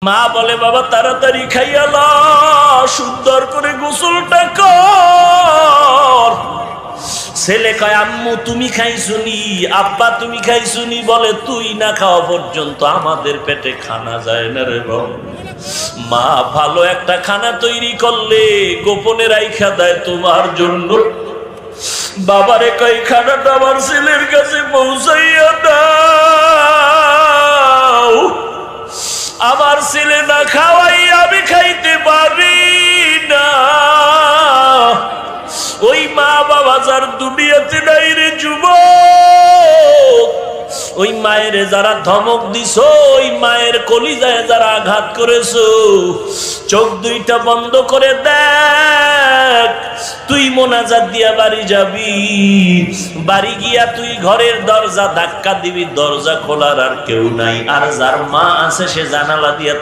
মা বলে বাবা তাড়াতাড়ি খাইয়া লা, সুন্দর করে গোসলটা কর। ছেলে কয় আম্মু তুমি খাইছুনি, আব্বা তুমি খাইছুনি। বলে তুই না খাওয়া পর্যন্ত আমাদের পেটে খানা যায় না রে বাবা। মা ভালো একটা খানা তৈরি করলে গোপনে রাইখা দেয় তোমার জন্য। বাবারে কয় খানাটা আমার ছেলের কাছে পৌঁছাইয়া দাও, আমার ছেলে না খাওয়াই আমি খাইতে পারি না। ওই মা বাবা যার দুনিয়াতে নাই রে যুবক, ওই মায়ের যারা ধমক দিছো, ওই মায়ের কলিজায় যারা আঘাত করেছো, চোখ দুইটা বন্ধ করে দেখ। তুই মোনাজাত দিয়া বাড়ি যাবি, বাড়ি গিয়া তুই ঘরের দরজা ধাক্কা দিবি, দরজা খোলার আর কেউ নাই। আর যার মা আছে সে জানালা দিয়া